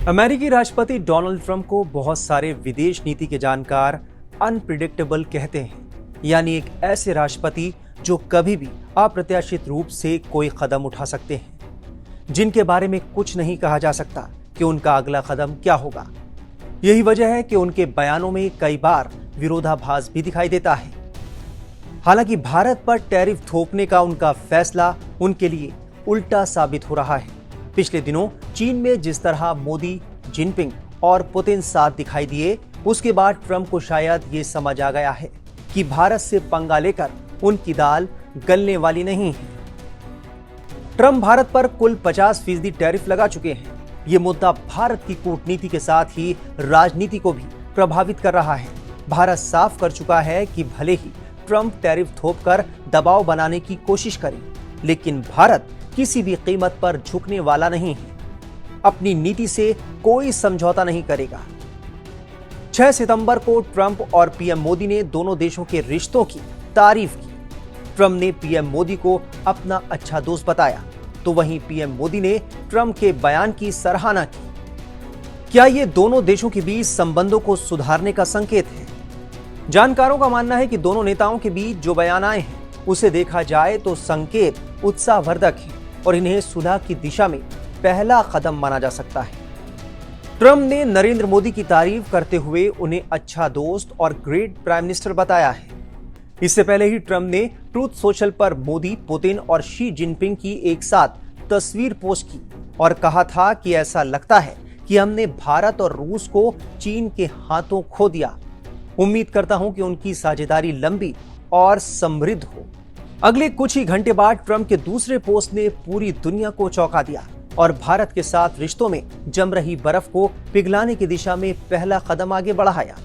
अमेरिकी राष्ट्रपति Donald Trump को बहुत सारे विदेश नीति के जानकार अनप्रिडिक्टेबल कहते हैं, यानी एक ऐसे राष्ट्रपति जो कभी भी अप्रत्याशित रूप से कोई कदम उठा सकते हैं, जिनके बारे में कुछ नहीं कहा जा सकता कि उनका अगला कदम क्या होगा। यही वजह है कि उनके बयानों में कई बार विरोधाभास भी दिखाई देता है। हालांकि भारत पर टैरिफ थोपने का उनका फैसला उनके लिए उल्टा साबित हो रहा है। पिछले दिनों चीन में जिस तरह मोदी, जिनपिंग और पुतिन साथ दिखाई दिए, उसके बाद ट्रंप को शायद ये समझ आ गया है कि भारत से पंगा लेकर उनकी दाल गलने वाली नहीं है। ट्रंप भारत पर कुल 50% टैरिफ लगा चुके हैं। ये मुद्दा भारत की कूटनीति के साथ ही राजनीति को भी प्रभावित कर रहा है। भारत साफ कर चुका है कि भले ही ट्रंप टैरिफ थोपकर दबाव बनाने की कोशिश करे, लेकिन भारत किसी भी कीमत पर झुकने वाला नहीं है। अपनी नीति से कोई समझौता नहीं करेगा। 6 सितंबर को ट्रंप और पीएम मोदी ने दोनों देशों के रिश्तों की तारीफ की। ट्रंप ने पीएम मोदी को अपना अच्छा दोस्त बताया, तो वहीं पीएम मोदी ने ट्रंप के बयान की सराहना की। क्या ये दोनों देशों के बीच संबंधों को सुधारने का संकेत है? जानकारों का मानना है कि दोनों नेताओं के बीच जो बयान आए हैं, उसे देखा जाए तो संकेत उत्साहवर्धक है और इन्हें सुलह की दिशा में पहला कदम माना जा सकता है। ट्रंप ने नरेंद्र मोदी की तारीफ करते हुए उन्हें अच्छा दोस्त और ग्रेट प्राइम मिनिस्टर बताया है। इससे पहले ही ट्रंप ने ट्रूथ सोशल पर मोदी, पुतिन और शी जिनपिंग की एक साथ तस्वीर पोस्ट की और कहा था कि ऐसा लगता है कि हमने भारत और रूस को चीन के हाथों खो दिया। उम्मीद करता हूं कि उनकी साझेदारी लंबी और समृद्ध हो। अगले कुछ ही घंटे बाद ट्रंप के दूसरे पोस्ट ने पूरी दुनिया को चौंका दिया और भारत के साथ रिश्तों में जम रही बर्फ को पिघलाने की दिशा में पहला कदम आगे बढ़ाया।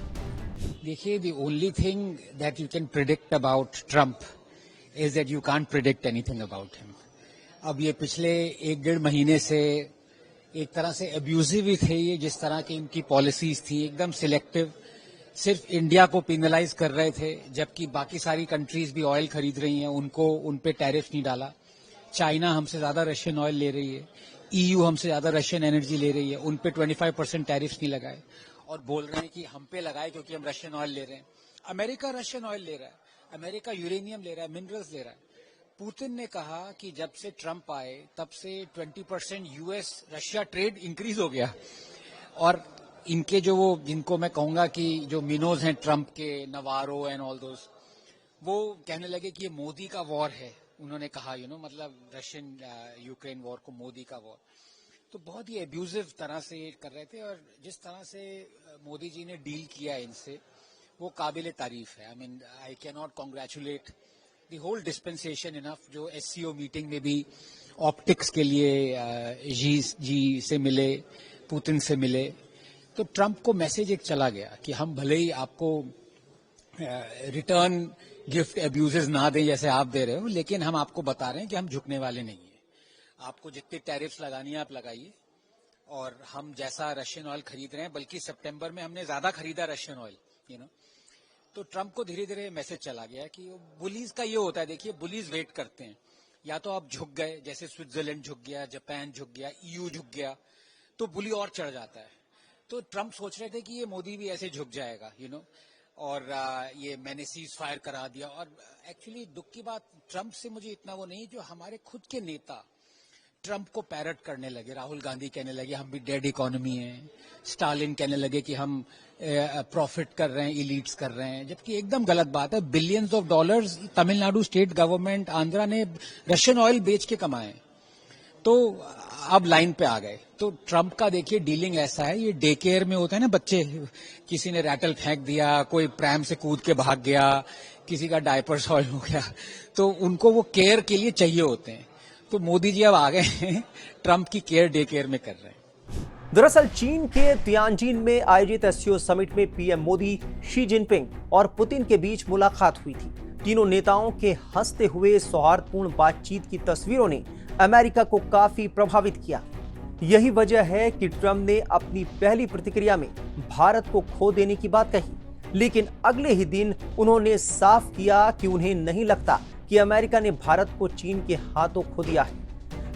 देखिए, the only thing that you can predict about Trump is that you can't predict anything about him. अब ये पिछले 1-1.5 महीने से एक तरह से अब्यूजिव ही थे ये, जिस तरह की इनकी पॉलिसीज थी, एकदम सिलेक्टिव। सिर्फ इंडिया को पिनलाइज कर रहे थे, जबकि बाकी सारी कंट्रीज भी ऑयल खरीद रही हैं, उन पे टैरिफ नहीं डाला। चाइना हमसे ज्यादा रशियन ऑयल ले रही है, ईयू हमसे ज्यादा रशियन एनर्जी ले रही है, उन पे 25% टैरिफ नहीं लगाए और बोल रहे हैं कि हम पे लगाए क्योंकि हम रशियन ऑयल ले रहे हैं। अमेरिका रशियन ऑयल ले रहा है, अमेरिका यूरेनियम ले रहा है, मिनरल्स ले रहा है। पुतिन ने कहा कि जब से ट्रंप आए तब से 20% यूएस रशिया ट्रेड इंक्रीज हो गया। और इनके जो वो, जिनको मैं कहूंगा कि जो मिनोज हैं ट्रंप के, नवारो एंड ऑल दोस, वो कहने लगे कि ये मोदी का वॉर है। उन्होंने कहा मतलब रशियन यूक्रेन वॉर को मोदी का वॉर। तो बहुत ही एब्यूजिव तरह से कर रहे थे और जिस तरह से मोदी जी ने डील किया इनसे, वो काबिल तारीफ है। I can not congratulate the whole dispensation enough, जो एससीओ मीटिंग में भी ऑप्टिक्स के लिए जी से मिले, पुतिन से मिले। तो ट्रंप को मैसेज एक चला गया कि हम भले ही आपको रिटर्न गिफ्ट अब्यूजेस ना दें जैसे आप दे रहे हो, लेकिन हम आपको बता रहे हैं कि हम झुकने वाले नहीं हैं। आपको जितनी टैरिफ्स लगानी है आप लगाइए, और हम जैसा रशियन ऑयल खरीद रहे हैं, बल्कि सितंबर में हमने ज्यादा खरीदा रशियन ऑयल। तो ट्रंप को धीरे धीरे मैसेज चला गया कि बुलीज का ये होता है। देखिए, बुलीज वेट करते हैं, या तो आप झुक गए, जैसे स्विट्जरलैंड झुक गया, जापान झुक गया, ईयू झुक गया, तो बुली और चढ़ जाता है। तो ट्रंप सोच रहे थे कि ये मोदी भी ऐसे झुक जाएगा, और ये मैंने सीज फायर करा दिया। और एक्चुअली दुख की बात, ट्रंप से मुझे इतना वो नहीं, जो हमारे खुद के नेता ट्रंप को पैरट करने लगे। राहुल गांधी कहने लगे हम भी डेड इकोनॉमी है, स्टालिन कहने लगे कि हम प्रॉफिट कर रहे हैं, इलीट्स कर रहे हैं, जबकि एकदम गलत बात है। Billions of dollars Tamil Nadu state government, Andhra ने रशियन ऑयल बेच के कमाए। तो अब लाइन पे आ गए। तो ट्रंप का देखिए डीलिंग ऐसा है, ये डे केयर में होता है ना, बच्चे, किसी ने रैटल फेंक दिया, कोई प्रैम से कूद के भाग गया, किसी का डायपर सॉइल हो गया, तो उनको वो केयर के लिए चाहिए होते हैं। तो मोदी जी अब आ गए हैं, ट्रंप की केयर डे केयर में कर रहे हैं। दरअसल चीन के तियानजिन में आयोजित एससीओ समिट में पीएम मोदी, शी जिनपिंग और पुतिन के बीच मुलाकात हुई थी। तीनों नेताओं के हंसते हुए सौहार्दपूर्ण बातचीत की तस्वीरों ने अमेरिका को काफी प्रभावित किया। यही वजह है कि ट्रंप ने अपनी पहली प्रतिक्रिया में भारत को खो देने की बात कही, लेकिन अगले ही दिन उन्होंने साफ किया कि उन्हें नहीं लगता कि अमेरिका ने भारत को चीन के हाथों खो दिया है।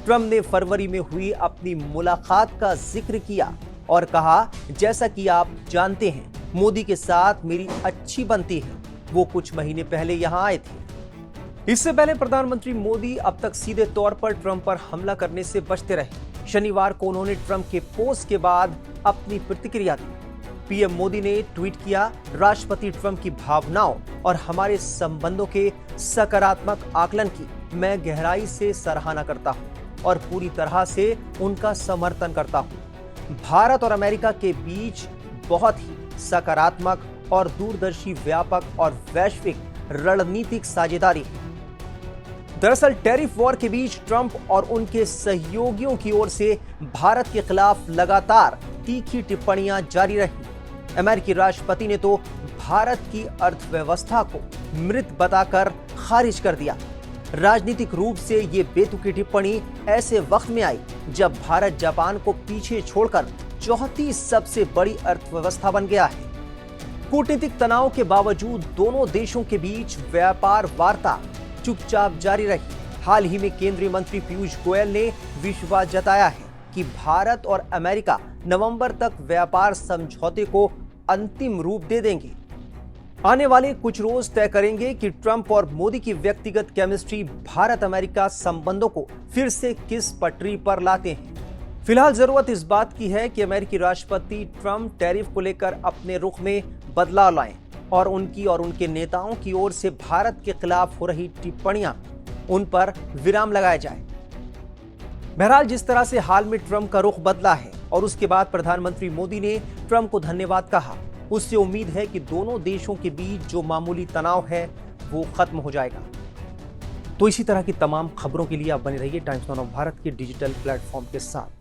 ट्रंप ने फरवरी में हुई अपनी मुलाकात का जिक्र किया और कहा, जैसा कि आप जानते हैं मोदी के साथ मेरी अच्छी बनती है, वो कुछ महीने पहले यहां आए थे। इससे पहले प्रधानमंत्री मोदी अब तक सीधे तौर पर ट्रंप पर हमला करने से बचते रहे। शनिवार को उन्होंने ट्रंप के पोस्ट के बाद अपनी प्रतिक्रिया दी। पीएम मोदी ने ट्वीट किया, राष्ट्रपति ट्रंप की भावनाओं और हमारे संबंधों के सकारात्मक आकलन की मैं गहराई से सराहना करता हूं और पूरी तरह से उनका समर्थन करता हूं। भारत और अमेरिका के बीच बहुत ही सकारात्मक और दूरदर्शी व्यापक और वैश्विक रणनीतिक साझेदारी है। दरअसल टैरिफ वॉर के बीच ट्रंप और उनके सहयोगियों की ओर से भारत के खिलाफ लगातार तीखी टिप्पणियां जारी रही। अमेरिकी राष्ट्रपति ने तो भारत की अर्थव्यवस्था को मृत बताकर खारिज कर दिया। राजनीतिक रूप से ये बेतुकी टिप्पणी ऐसे वक्त में आई जब भारत जापान को पीछे छोड़कर चौथी सबसे बड़ी अर्थव्यवस्था बन गया है। कूटनीतिक तनाव के बावजूद दोनों देशों के बीच व्यापार वार्ता चुपचाप जारी रही। हाल ही में केंद्रीय मंत्री पीयूष गोयल ने विश्वास जताया है कि भारत और अमेरिका नवंबर तक व्यापार समझौते को अंतिम रूप दे देंगे। आने वाले कुछ रोज तय करेंगे कि ट्रंप और मोदी की व्यक्तिगत केमिस्ट्री भारत अमेरिका संबंधों को फिर से किस पटरी पर लाते हैं। फिलहाल जरूरत इस बात की है कि अमेरिकी राष्ट्रपति ट्रंप टैरिफ को लेकर अपने रुख में बदलाव लाएं और उनकी और उनके नेताओं की ओर से भारत के खिलाफ हो रही टिप्पणियां उन पर विराम लगाया जाए। बहरहाल जिस तरह से हाल में ट्रंप का रुख बदला है और उसके बाद प्रधानमंत्री मोदी ने ट्रंप को धन्यवाद कहा, उससे उम्मीद है कि दोनों देशों के बीच जो मामूली तनाव है वो खत्म हो जाएगा। तो इसी तरह की तमाम खबरों के लिए आप बने रहिए टाइम्स नाउ भारत के डिजिटल प्लेटफॉर्म के साथ।